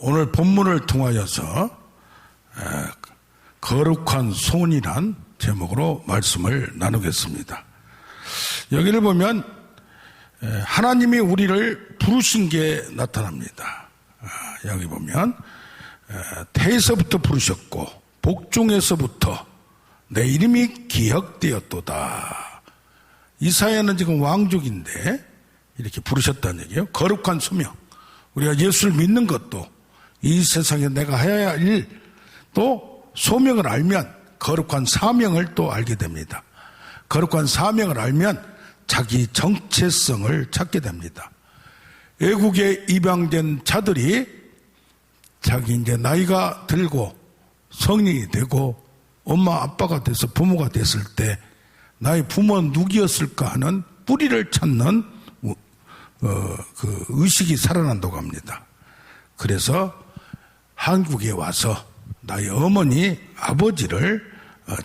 오늘 본문을 통하여서 거룩한 손이란 제목으로 말씀을 나누겠습니다. 여기를 보면 하나님이 우리를 부르신 게 나타납니다. 여기 보면 태에서부터 부르셨고 복중에서부터 내 이름이 기억되었도다. 이사야는 지금 왕족인데 이렇게 부르셨다는 얘기예요. 거룩한 소명. 우리가 예수를 믿는 것도 이 세상에 내가 해야 할 일 또 소명을 알면 거룩한 사명을 또 알게 됩니다. 거룩한 사명을 알면 자기 정체성을 찾게 됩니다. 외국에 입양된 자들이 자기 이제 나이가 들고 성인이 되고 엄마 아빠가 돼서 부모가 됐을 때 나의 부모는 누구였을까 하는 뿌리를 찾는 그 의식이 살아난다고 합니다. 그래서 한국에 와서 나의 어머니 아버지를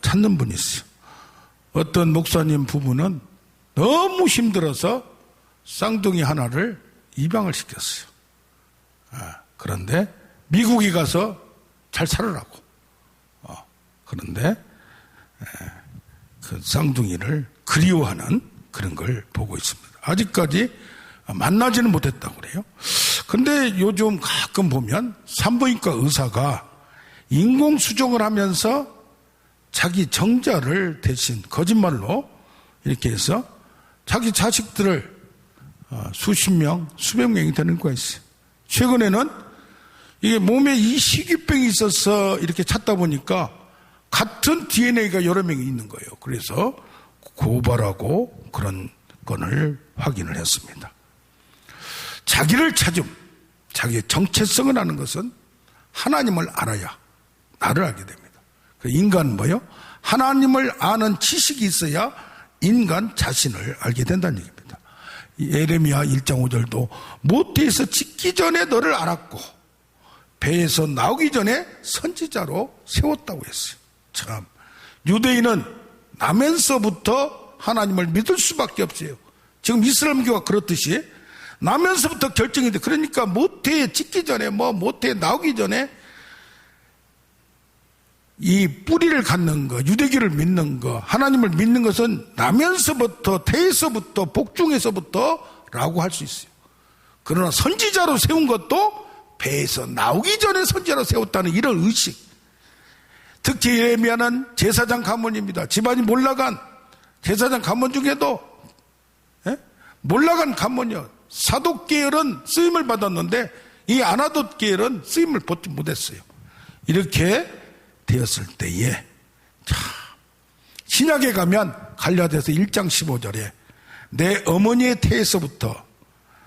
찾는 분이 있어요. 어떤 목사님 부부는 너무 힘들어서 쌍둥이 하나를 입양을 시켰어요. 그런데 미국에 가서 잘 살으라고. 그런데 그 쌍둥이를 그리워하는 그런 걸 보고 있습니다. 아직까지 만나지는 못했다고 그래요. 그런데 요즘 가끔 보면 산부인과 의사가 인공수정을 하면서 자기 정자를 대신 거짓말로 이렇게 해서 자기 자식들을 수십 명, 수백 명이 되는 거가 있어요. 최근에는 이게 몸에 이 희귀병이 있어서 이렇게 찾다 보니까 같은 DNA가 여러 명이 있는 거예요. 그래서 고발하고 그런 건을 확인을 했습니다. 자기를 찾음, 자기의 정체성을 아는 것은 하나님을 알아야 나를 알게 됩니다. 인간은 뭐요? 하나님을 아는 지식이 있어야 인간 자신을 알게 된다는 얘기입니다. 예레미야 1장 5절도 모태에서 짓기 전에 너를 알았고 배에서 나오기 전에 선지자로 세웠다고 했어요. 참, 유대인은 나면서부터 하나님을 믿을 수밖에 없어요. 지금 이슬람교가 그렇듯이 나면서부터 결정이 돼. 그러니까 모태에 짓기 전에 모태에 나오기 전에 이 뿌리를 갖는 거, 유대교를 믿는 거, 하나님을 믿는 것은 나면서부터, 태에서부터, 복중에서부터 라고 할 수 있어요. 그러나 선지자로 세운 것도 배에서 나오기 전에 선지자로 세웠다는 이런 의식. 특히 예레미야는 제사장 가문입니다. 집안이 몰라간 제사장 가문 중에도 몰라간 가문이요. 사독 계열은 쓰임을 받았는데 이 아나돗 계열은 쓰임을 받지 못했어요. 이렇게 되었을 때에 참, 신약에 가면 갈라디아서 1장 15절에 내 어머니의 태에서부터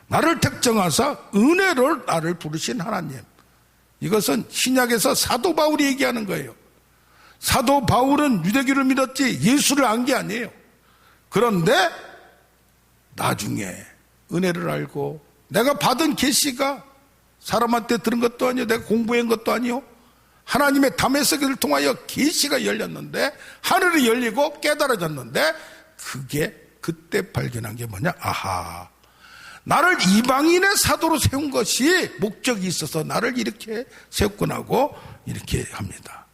나를 특정하사 은혜로 나를 부르신 하나님. 이것은 신약에서 사도 바울이 얘기하는 거예요. 사도 바울은 유대교를 믿었지 예수를 안 게 아니에요. 그런데 나중에 은혜를 알고 내가 받은 계시가 사람한테 들은 것도 아니요, 내가 공부한 것도 아니요, 하나님의 담에서기를 통하여 계시가 열렸는데 하늘이 열리고 깨달아졌는데 그게 그때 발견한 게 뭐냐? 아하, 나를 이방인의 사도로 세운 것이 목적이 있어서 나를 이렇게 세웠구나 하고 이렇게 합니다.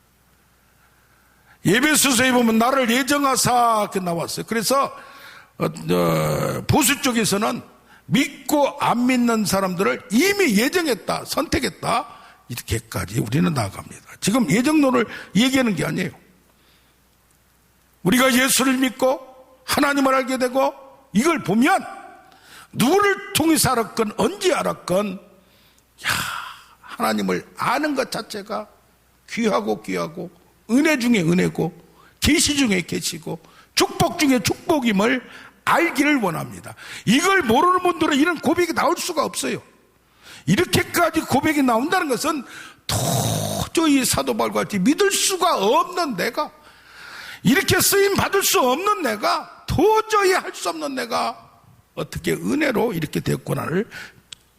에베소서에 보면 나를 예정하사 그 나왔어요. 그래서 보수 쪽에서는 믿고 안 믿는 사람들을 이미 예정했다, 선택했다, 이렇게까지 우리는 나아갑니다. 지금 예정론을 얘기하는 게 아니에요. 우리가 예수를 믿고 하나님을 알게 되고 이걸 보면 누구를 통해서 알았건 언제 알았건 하나님을 아는 것 자체가 귀하고 은혜 중에 은혜고 계시 중에 계시고 축복 중에 축복임을 알기를 원합니다. 이걸 모르는 분들은 이런 고백이 나올 수가 없어요. 이렇게까지 고백이 나온다는 것은 도저히 사도 바울과 같이 믿을 수가 없는 내가, 이렇게 쓰임 받을 수 없는 내가, 도저히 할 수 없는 내가 어떻게 은혜로 이렇게 됐구나를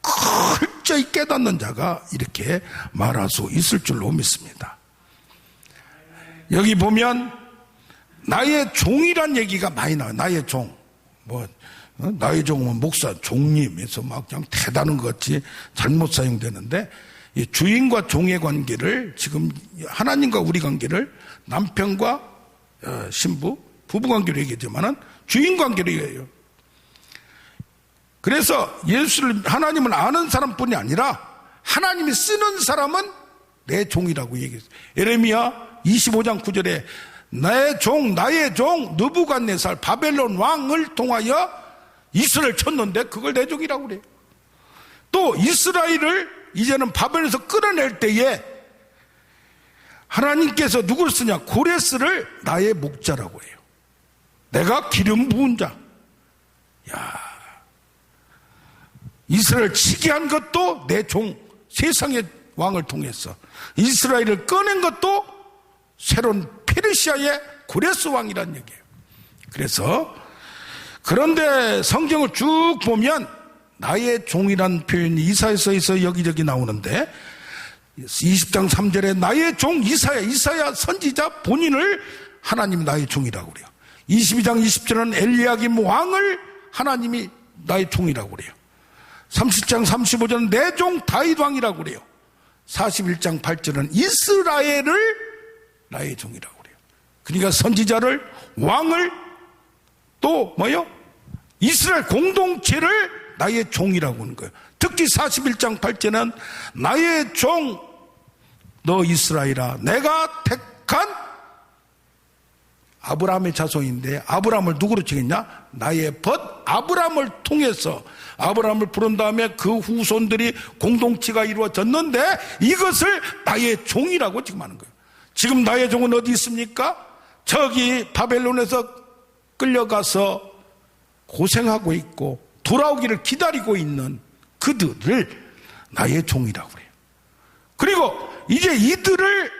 철저히 깨닫는 자가 이렇게 말할 수 있을 줄로 믿습니다. 여기 보면 나의 종이란 얘기가 많이 나와요. 나의 종. 나의 종은 목사, 종님에서 막 그냥 대단한 것 같이 잘못 사용되는데 이 주인과 종의 관계를, 지금 하나님과 우리 관계를 남편과 신부, 부부 관계로 얘기하지만은 주인 관계로 얘기해요. 그래서 하나님을 아는 사람뿐이 아니라 하나님이 쓰는 사람은 내 종이라고 얘기했어요. 예레미야 25장 9절에 나의 종 느부갓네살 바벨론 왕을 통하여 이스라엘 쳤는데 그걸 내 종이라고 그래요. 또 이스라엘을 이제는 바벨론에서 끌어낼 때에 하나님께서 누구를 쓰냐? 고레스를 나의 목자라고 해요. 내가 기름 부은 자. 야, 이스라엘 치게 한 것도 내 종, 세상의 왕을 통해서 이스라엘을 꺼낸 것도 새로운 페르시아의 고레스 왕이란 얘기예요. 그래서 그런데 성경을 쭉 보면 나의 종이란 표현이 이사야서에서 여기저기 나오는데 20장 3절에 나의 종 이사야 선지자 본인을 하나님이 나의 종이라고 그래요. 22장 20절은 엘리야김 왕을 하나님이 나의 종이라고 그래요. 30장 35절은 내 종 다윗 왕이라고 그래요. 41장 8절은 이스라엘을 나의 종이라고 그래요. 그러니까 선지자를, 왕을, 또 이스라엘 공동체를 나의 종이라고 하는 거예요. 특히 41장 8절은 나의 종 너 이스라엘아, 내가 택한 아브라함의 자손인데 아브라함을 누구로 정했냐? 나의 벗 아브라함을 통해서 아브라함을 부른 다음에 그 후손들이 공동체가 이루어졌는데 이것을 나의 종이라고 지금 하는 거예요. 지금 나의 종은 어디 있습니까? 저기 바벨론에서 끌려가서 고생하고 있고 돌아오기를 기다리고 있는 그들을 나의 종이라고 그래요. 그리고 이제 이들을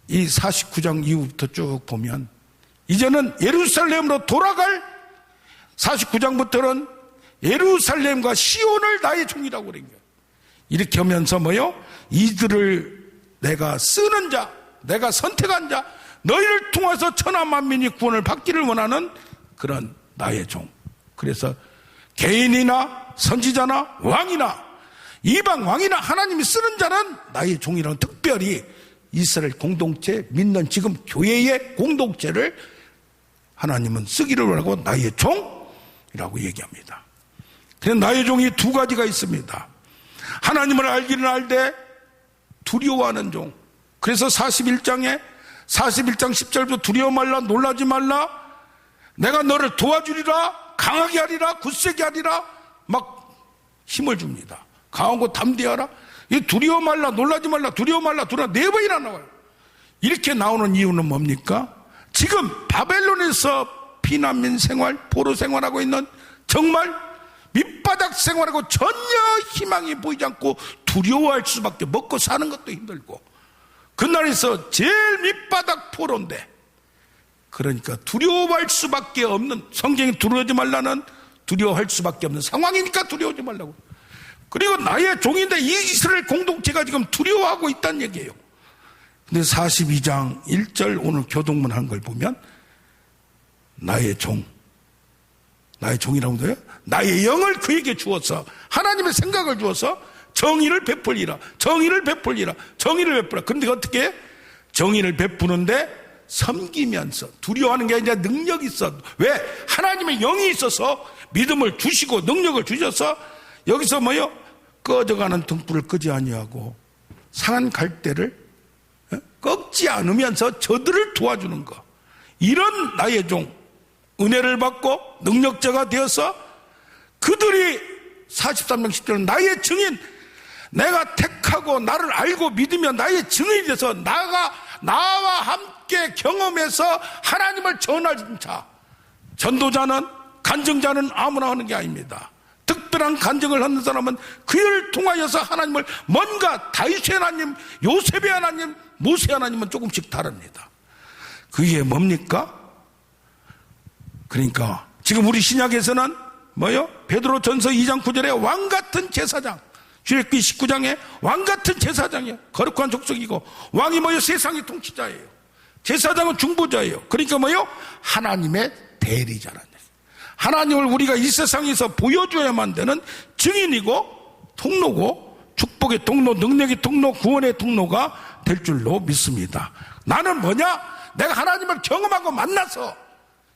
이 49장 이후부터 쭉 보면 이제는 예루살렘으로 돌아갈 49장부터는 예루살렘과 시온을 나의 종이라고 그런 거예요. 이렇게 하면서 이들을 내가 쓰는 자, 내가 선택한 자, 너희를 통해서 천하 만민이 구원을 받기를 원하는 그런 나의 종. 그래서 개인이나 선지자나 왕이나 이방 왕이나 하나님이 쓰는 자는 나의 종이라는, 특별히 이스라엘 공동체, 믿는 지금 교회의 공동체를 하나님은 쓰기를 원하고 나의 종이라고 얘기합니다. 그래서 나의 종이 두 가지가 있습니다. 하나님을 알기는 알되 두려워하는 종. 그래서 41장 10절부터 두려워 말라, 놀라지 말라, 내가 너를 도와주리라, 강하게 하리라, 굳세게 하리라, 막 힘을 줍니다. 강하고 담대하라. 이 두려워 말라, 놀라지 말라, 두려워 말라, 네 번이나 나와요. 이렇게 나오는 이유는 뭡니까? 지금 바벨론에서 피난민 생활, 포로 생활하고 있는, 정말 밑바닥 생활하고 전혀 희망이 보이지 않고 두려워할 수밖에, 먹고 사는 것도 힘들고, 그날에서 제일 밑바닥 포로인데, 그러니까 두려워할 수밖에 없는, 성경이 두려워하지 말라는 두려워할 수밖에 없는 상황이니까 두려워하지 말라고. 그리고 나의 종인데 이 이스라엘 공동체가 지금 두려워하고 있다는 얘기예요. 근데 42장 1절 오늘 교동문 한 걸 보면 나의 종, 나의 종이라고 해요. 나의 영을 그에게 주어서, 하나님의 생각을 주어서 정의를 베풀리라, 정의를 베풀리라, 정의를 베풀라. 그런데 어떻게 정의를 베푸는데 섬기면서, 두려워하는 게 아니라 능력이 있어. 왜? 하나님의 영이 있어서 믿음을 주시고 능력을 주셔서 여기서 꺼져가는 등불을 끄지 아니하고 상한 갈대를 꺾지 않으면서 저들을 도와주는 것. 이런 나의 종, 은혜를 받고 능력자가 되어서 그들이 43장 10절은 나의 증인, 내가 택하고 나를 알고 믿으며 나의 증인이 돼서 나와 함께 경험해서 하나님을 전하는 자. 전도자는, 간증자는 아무나 하는 게 아닙니다. 특별한 간증을 하는 사람은 그를 통하여서 하나님을, 뭔가 다윗의 하나님, 요셉의 하나님, 모세 하나님은 조금씩 다릅니다. 그게 뭡니까? 그러니까 지금 우리 신약에서는 베드로전서 2장 9절에 왕같은 제사장, 출애굽기 19장에 왕같은 제사장이에요. 거룩한 족속이고, 왕이 세상의 통치자예요. 제사장은 중보자예요. 그러니까 하나님의 대리자라는 얘기예요. 하나님을 우리가 이 세상에서 보여줘야만 되는 증인이고 통로고 축복의 통로, 능력의 통로, 구원의 통로가 될 줄로 믿습니다. 나는 뭐냐? 내가 하나님을 경험하고 만나서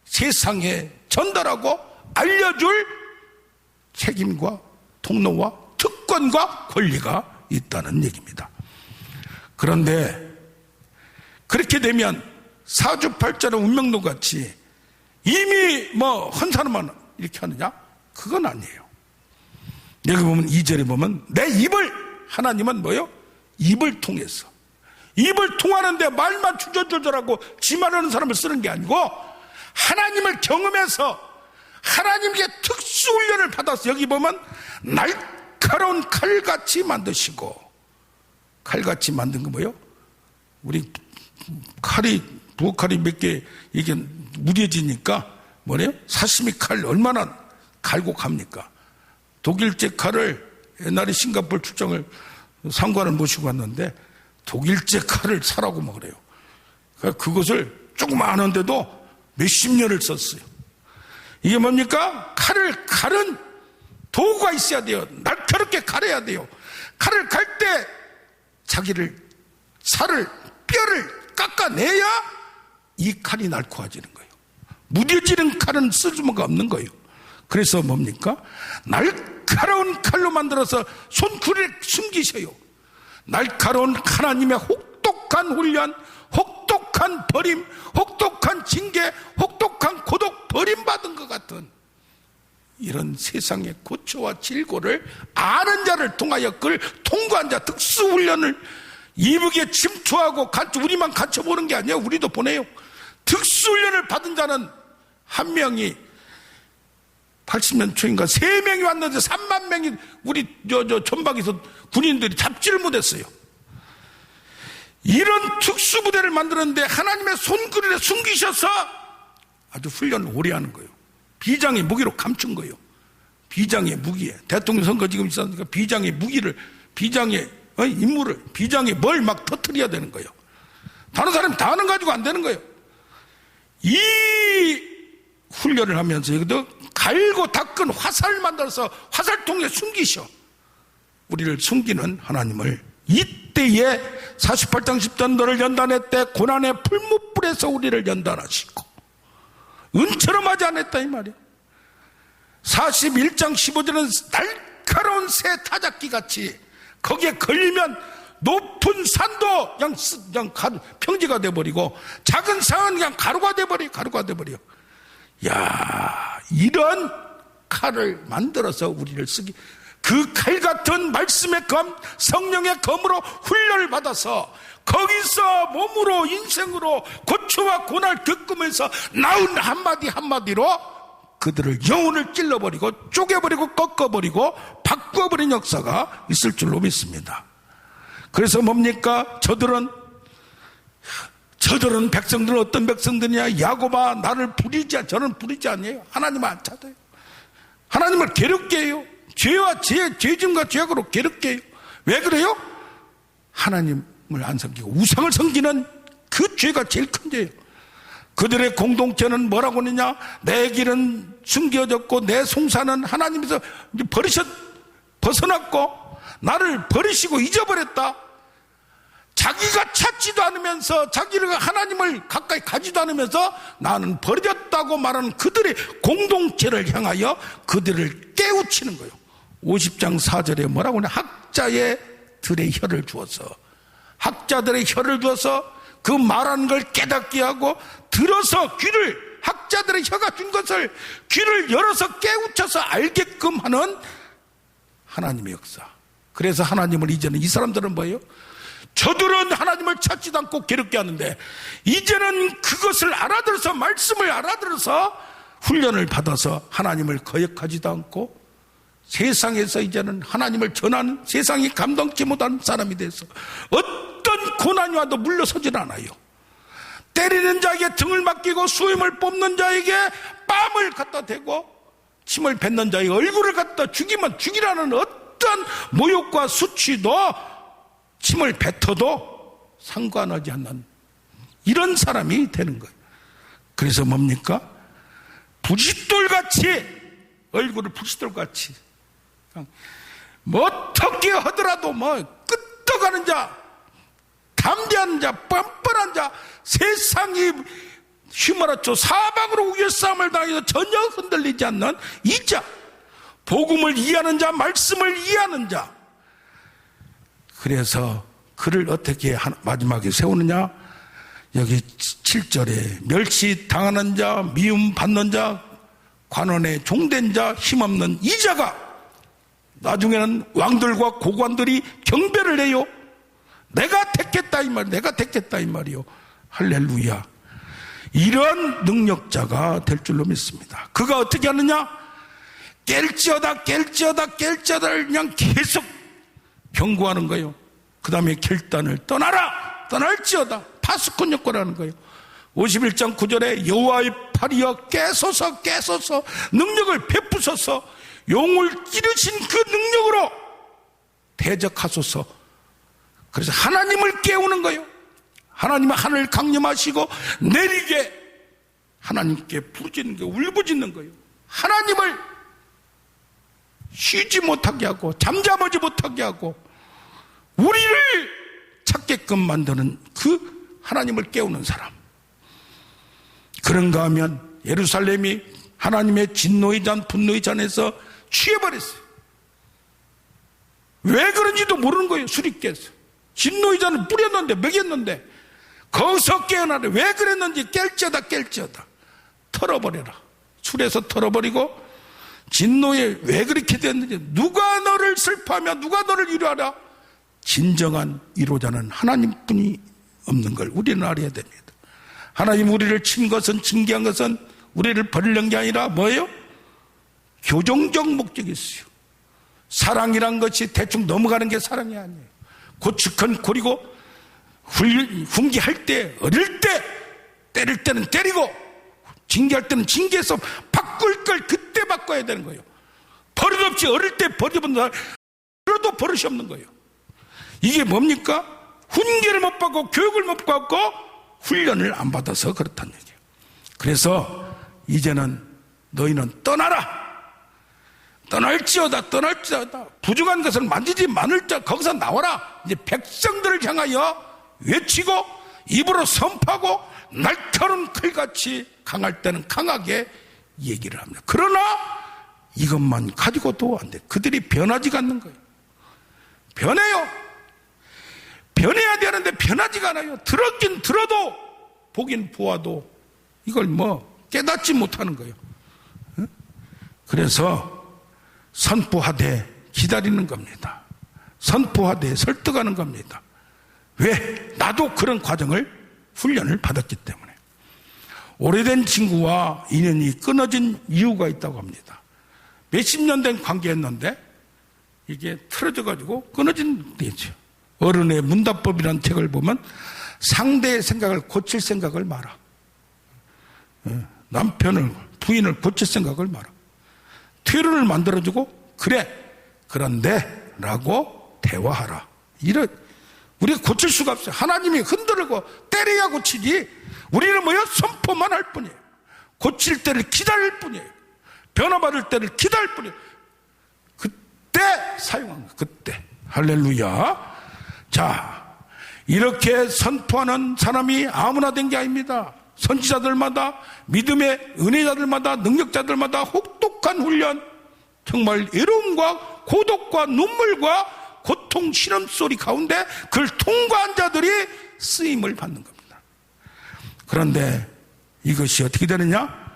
세상에 전달하고 알려줄 책임과 통로와 특권과 권리가 있다는 얘기입니다. 그런데 그렇게 되면 사주팔자나 운명론 같이 이미 헌 사람만 이렇게 하느냐? 그건 아니에요. 여기 보면 2절에 보면 내 입을, 하나님은 뭐요? 입을 통해서, 입을 통하는데 말만 주저주저하고 지 말하는 사람을 쓰는 게 아니고 하나님을 경험해서 하나님께 특수훈련을 받아서, 여기 보면 날카로운 칼같이 만드시고, 칼같이 만든 거 뭐요? 우리 칼이, 부엌칼이 몇 개 이게 무뎌지니까 뭐래요? 사시미 칼 얼마나 갈고 갑니까? 독일제 칼을, 옛날에 싱가포르 출장을 상관을 모시고 왔는데 독일제 칼을 사라고 막 그래요. 그것을 조금 아는데도 몇십 년을 썼어요. 이게 뭡니까? 칼을 갈은 도구가 있어야 돼요. 날카롭게 갈아야 돼요. 칼을 갈 때 자기를, 살을, 뼈를 깎아내야 이 칼이 날카로워지는 거예요. 무뎌지는 칼은 쓸모가 없는 거예요. 그래서 뭡니까? 날카로운 칼로 만들어서 손구리에 숨기셔요. 날카로운 하나님의 혹독한 훈련, 혹독한 버림, 혹독한 징계, 혹독한 고독, 버림받은 것 같은 이런 세상의 고초와 질고를 아는 자를 통하여 그걸 통과한 자, 특수훈련을 이북에 침투하고 우리만 갇혀보는 게 아니에요. 우리도 보내요. 특수훈련을 받은 자는 한 명이 80년 초인가 3명이 왔는데 3만 명이 우리 전방에서 군인들이 잡지를 못했어요. 이런 특수부대를 만드는데 하나님의 손그릇에 숨기셔서 아주 훈련을 오래 하는 거예요. 비장의 무기로 감춘 거예요. 비장의 무기에, 대통령 선거 지금 있었으니까 비장의 무기를, 비장의 임무를, 비장의 뭘 막 터뜨려야 되는 거예요. 다른 사람이 다 하는 가지고 안 되는 거예요. 이 훈련을 하면서 여기도 갈고 닦은 화살 만들어서 화살통에 숨기셔. 우리를 숨기는 하나님을 이때에 48장 10전 너를 연단했대 고난의 풀무불에서 우리를 연단하시고 은처럼 하지 않았다 이 말이야. 41장 15절은 날카로운 새 타작기 같이 거기에 걸리면 높은 산도 그냥 평지가 돼버리고 작은 산은 그냥 가루가 돼버려. 야, 이런 칼을 만들어서 우리를 쓰기, 그 칼 같은 말씀의 검, 성령의 검으로 훈련을 받아서 거기서 몸으로, 인생으로 고초와 고난을 겪으면서 나온 한마디 한마디로 그들을 영혼을 찔러버리고 쪼개버리고 꺾어버리고 바꿔버린 역사가 있을 줄로 믿습니다. 그래서 뭡니까? 저들은 백성들은 어떤 백성들이냐? 야곱아 나를 부리지, 저는 부리지 아니에요. 하나님을 안 찾아요. 하나님을 괴롭게 해요. 죄와 죄짐과 죄악으로 괴롭게 해요. 왜 그래요? 하나님을 안 섬기고 우상을 섬기는 그 죄가 제일 큰 죄예요. 그들의 공동체는 뭐라고 하느냐? 내 길은 숨겨졌고 내 송사는 하나님에서 벗어났고 나를 버리시고 잊어버렸다. 자기가 찾지도 않으면서 자기가 하나님을 가까이 가지도 않으면서 나는 버렸다고 말하는 그들의 공동체를 향하여 그들을 깨우치는 거예요. 50장 4절에 뭐라고 하냐? 학자들의 혀를 주어서 그 말하는 걸 깨닫게 하고 들어서 귀를, 학자들의 혀가 준 것을 귀를 열어서 깨우쳐서 알게끔 하는 하나님의 역사. 그래서 하나님을 이제는 이 사람들은 뭐예요? 저들은 하나님을 찾지도 않고 괴롭게 하는데 이제는 그것을 알아들어서, 말씀을 알아들어서 훈련을 받아서 하나님을 거역하지도 않고 세상에서 이제는 하나님을 전하는, 세상이 감당치 못하는 사람이 돼서 어떤 고난이 와도 물러서질 않아요. 때리는 자에게 등을 맡기고 수염을 뽑는 자에게 뺨을 갖다 대고 침을 뱉는 자의 얼굴을 갖다 죽이면 죽이라는 어떤 모욕과 수치도 침을 뱉어도 상관하지 않는 이런 사람이 되는 거예요. 그래서 뭡니까? 부싯돌같이, 얼굴을 부싯돌같이 어떻게 하더라도 끄떡하는 자, 담대한 자, 뻔뻔한 자, 세상이 휘몰아쳐 사방으로 우겨싸움을 당해서 전혀 흔들리지 않는 이 자, 복음을 이해하는 자, 말씀을 이해하는 자. 그래서 그를 어떻게 마지막에 세우느냐? 여기 7절에 멸시당하는 자, 미움받는 자, 관원에 종된 자, 힘없는 이 자가 나중에는 왕들과 고관들이 경배를 해요. 내가 택했다 이 말, 내가 택했다 이 말이요. 할렐루야. 이런 능력자가 될 줄로 믿습니다. 그가 어떻게 하느냐? 깰지어다 그냥 계속 경고하는 거예요. 그 다음에 결단을 떠나라, 떠날지어다. 파수꾼 역고라는 거예요. 51장 9절에 여호와의 팔이여 깨소서 능력을 베푸소서 용을 기르신 그 능력으로 대적하소서. 그래서 하나님을 깨우는 거예요. 하나님의 하늘을 강림하시고 내리게 하나님께 부르짖는 거예요. 울부짖는 거예요. 하나님을 쉬지 못하게 하고 잠잠하지 못하게 하고 우리를 찾게끔 만드는 그 하나님을 깨우는 사람. 그런가 하면 예루살렘이 하나님의 진노의 잔, 분노의 잔에서 취해버렸어요. 왜 그런지도 모르는 거예요. 술이 깨서 진노의 잔을 뿌렸는데 먹였는데 거기서 깨어나래. 왜 그랬는지 깰지어다 털어버려라. 술에서 털어버리고 진노에 왜 그렇게 됐는지, 누가 너를 슬퍼하며 누가 너를 위로하라? 진정한 위로자는 하나님뿐이 없는 걸 우리는 알아야 됩니다. 하나님 우리를 친 것은, 징계한 것은 우리를 버리는 게 아니라 뭐예요? 교정적 목적이 있어요. 사랑이란 것이 대충 넘어가는 게 사랑이 아니에요. 고추건 고리고 훈계할 때, 어릴 때 때릴 때는 때리고 징계할 때는 징계해서 바꿀 걸 그때 바꿔야 되는 거예요. 버릇없이 어릴 때 버릇없는 그래도 버릇이 없는 거예요. 이게 뭡니까? 훈계를 못 받고 교육을 못 받고 훈련을 안 받아서 그렇다는 얘기예요. 그래서 이제는 너희는 떠나라. 떠날지어다 부정한 것을 만지지 않을 자 거기서 나와라. 이제 백성들을 향하여 외치고 입으로 선포하고 날카로운 칼같이 강할 때는 강하게 얘기를 합니다. 그러나 이것만 가지고도 안 돼. 그들이 변하지가 않는 거예요. 변해요. 변해야 되는데 변하지가 않아요. 들었긴 들어도 보긴 보아도 이걸 깨닫지 못하는 거예요. 그래서 선포하되 기다리는 겁니다. 선포하되 설득하는 겁니다. 왜? 나도 그런 과정을 훈련을 받았기 때문에. 오래된 친구와 인연이 끊어진 이유가 있다고 합니다. 몇십 년 된 관계였는데 이게 틀어져가지고 끊어진 데죠. 어른의 문답법이라는 책을 보면 상대의 생각을 고칠 생각을 마라. 남편을, 부인을 고칠 생각을 마라. 퇴로를 만들어주고 그래 그런데 라고 대화하라. 우리가 고칠 수가 없어요. 하나님이 흔들고 때려야 고치지 우리는 선포만 할 뿐이에요. 고칠 때를 기다릴 뿐이에요. 변화받을 때를 기다릴 뿐이에요. 그때 사용한 거예요. 그때. 할렐루야. 자, 이렇게 선포하는 사람이 아무나 된 게 아닙니다. 선지자들마다, 믿음의 은혜자들마다, 능력자들마다 혹독한 훈련, 정말 외로움과 고독과 눈물과 고통, 신음소리 가운데 그걸 통과한 자들이 쓰임을 받는 겁니다. 그런데 이것이 어떻게 되느냐?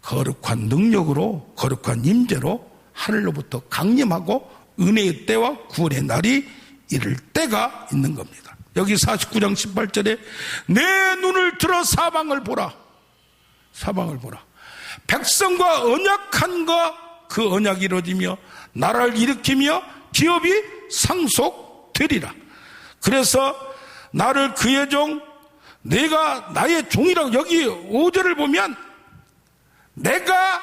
거룩한 능력으로, 거룩한 임재로 하늘로부터 강림하고 은혜의 때와 구원의 날이 이를 때가 있는 겁니다. 여기 49장 18절에 내 눈을 들어 사방을 보라. 사방을 보라. 백성과 언약한 그 언약이 이루어지며 나라를 일으키며 기업이 상속되리라. 그래서 나를 그의 종, 내가 나의 종이라고. 여기 5절을 보면 내가,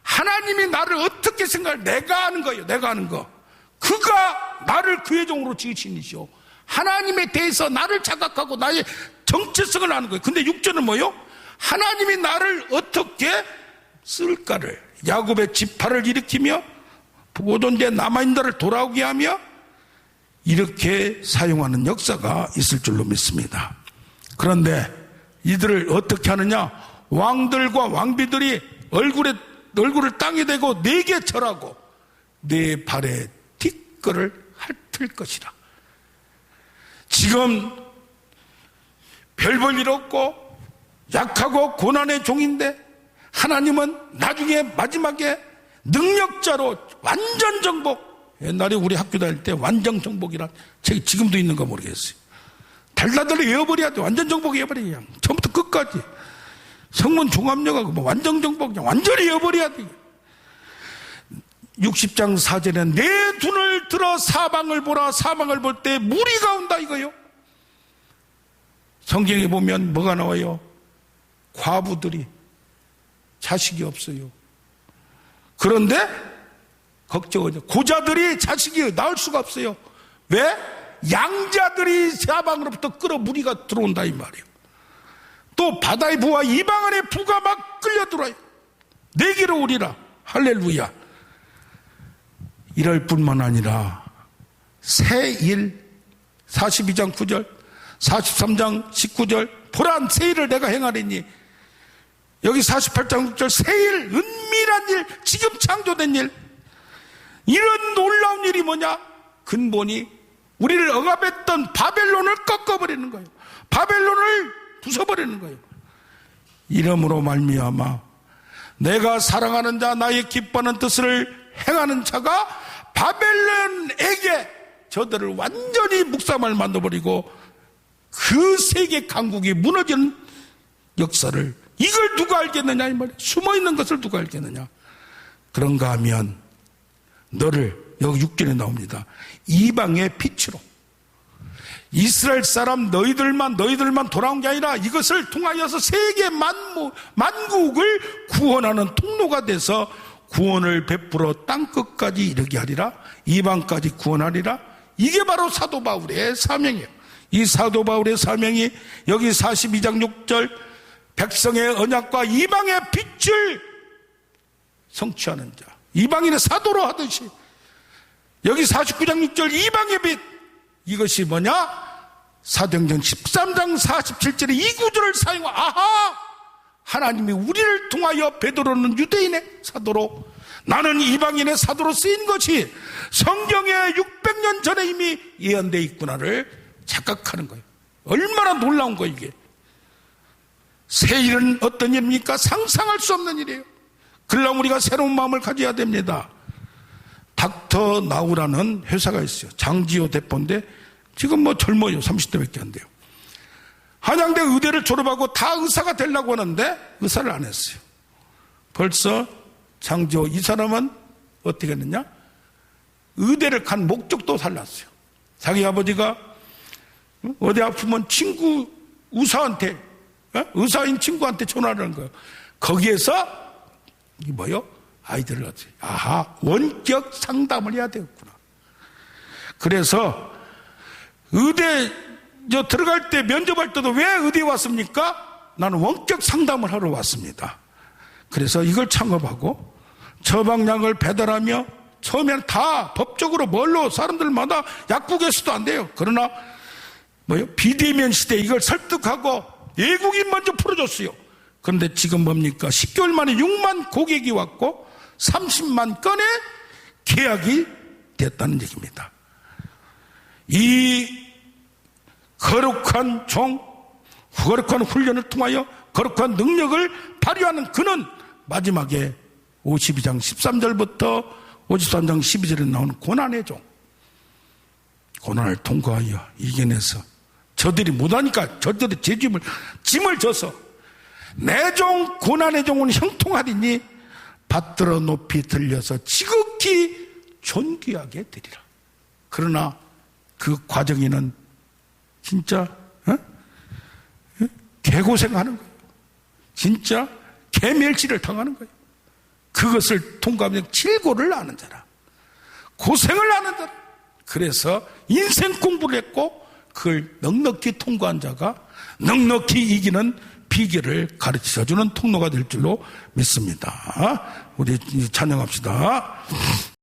하나님이 나를 어떻게 생각할, 내가 아는 거예요. 내가 아는 거. 그가 나를 그의 종으로 지으신 이시오. 하나님에 대해서 나를 자각하고 나의 정체성을 아는 거예요. 근데 6절은 뭐예요? 하나님이 나를 어떻게 쓸까를, 야곱의 지파를 일으키며 보존 뒤에 남아있는 자를 돌아오게 하며 이렇게 사용하는 역사가 있을 줄로 믿습니다. 그런데 이들을 어떻게 하느냐? 왕들과 왕비들이 얼굴을 땅에 대고 내게 절하고 내 발에 뒷걸을 핥을 것이라. 지금 별 볼 일 없고 약하고 고난의 종인데 하나님은 나중에 마지막에 능력자로 완전 정복. 옛날에 우리 학교 다닐 때 완전 정복이란 책이 지금도 있는가 모르겠어요. 달달달 외워버려야 돼. 완전 정복 외워버려. 그냥 처음부터 끝까지. 성문 종합영하고 뭐 완전 정복 그냥 완전히 외워버려야 돼. 60장 4절에 내 눈을 들어 사방을 보라. 사방을 볼 때 무리가 온다 이거요. 성경에 보면 뭐가 나와요? 과부들이 자식이 없어요. 그런데 걱정하죠. 고자들이 자식이 낳을 수가 없어요. 왜? 양자들이 사방으로부터 끌어 무리가 들어온다 이 말이에요. 또 바다의 부와 이방 안의 부가 막 끌려 들어와요. 내게로 오리라. 할렐루야. 이럴 뿐만 아니라 새일 42장 9절 43장 19절 보란 새일을 내가 행하리니 여기 48장 6절 새일 은밀한 일 지금 창조된 일 이런 놀라운 일이 뭐냐? 근본이 우리를 억압했던 바벨론을 꺾어버리는 거예요. 바벨론을 부숴버리는 거예요. 이러므로 말미암아 내가 사랑하는 자 나의 기뻐하는 뜻을 행하는 자가 바벨론에게 저들을 완전히 묵사말 만들어버리고 그 세계 강국이 무너지는 역사를 이걸 누가 알겠느냐 이 말이에요. 숨어있는 것을 누가 알겠느냐. 그런가 하면 너를 여기 6절에 나옵니다. 이방의 빛으로 이스라엘 사람 너희들만 돌아온 게 아니라 이것을 통하여서 세계 만국을 구원하는 통로가 돼서 구원을 베풀어 땅끝까지 이르게 하리라. 이방까지 구원하리라. 이게 바로 사도 바울의 사명이에요. 이 사도 바울의 사명이 여기 42장 6절 백성의 언약과 이방의 빛을 성취하는 자 이방인의 사도로 하듯이 여기 49장 6절 이방의 빛 이것이 뭐냐? 사도행전 13장 47절에 이 구절을 사용하 아하 하나님이 우리를 통하여 베드로는 유대인의 사도로 나는 이방인의 사도로 쓰인 것이 성경에 600년 전에 이미 예언되어 있구나를 착각하는 거예요. 얼마나 놀라운 거예요 이게. 새 일은 어떤 일입니까? 상상할 수 없는 일이에요. 그러려면 우리가 새로운 마음을 가져야 됩니다. 닥터 나우라는 회사가 있어요. 장지호 대표인데 지금 뭐 젊어요. 30대밖에 안 돼요. 한양대 의대를 졸업하고 다 의사가 되려고 하는데 의사를 안 했어요. 벌써 장지호 이 사람은 어떻게 했느냐? 의대를 간 목적도 달랐어요. 자기 아버지가 어디 아프면 친구 의사한테 의사인 친구한테 전화를 하는 거예요. 거기에서 이 뭐요? 아이디어를 얻어요. 아하, 원격 상담을 해야 되겠구나. 그래서 의대 들어갈 때 면접할 때도 왜 의대에 왔습니까? 나는 원격 상담을 하러 왔습니다. 그래서 이걸 창업하고 처방약을 배달하며 처음에는 다 법적으로 뭘로 사람들마다 약국에서도 안 돼요. 그러나 비대면 시대 이걸 설득하고 외국인 먼저 풀어줬어요. 그런데 지금 뭡니까? 10개월 만에 6만 고객이 왔고 30만 건의 계약이 됐다는 얘기입니다. 이 거룩한 거룩한 훈련을 통하여 거룩한 능력을 발휘하는 그는 마지막에 52장 13절부터 53장 12절에 나오는 고난의 종, 고난을 통과하여 이겨내서 저들이 못하니까 저들의 짐을 져서 내 종 고난의 종은 형통하리니 받들어 높이 들려서 지극히 존귀하게 되리라. 그러나 그 과정에는 진짜 개고생하는 거예요. 진짜 개멸치를 당하는 거예요. 그것을 통과하면 질고를 아는 자라, 고생을 아는 자라. 그래서 인생 공부를 했고 그걸 넉넉히 통과한 자가 넉넉히 이기는 비결을 가르쳐주는 통로가 될 줄로 믿습니다. 우리 찬양합시다.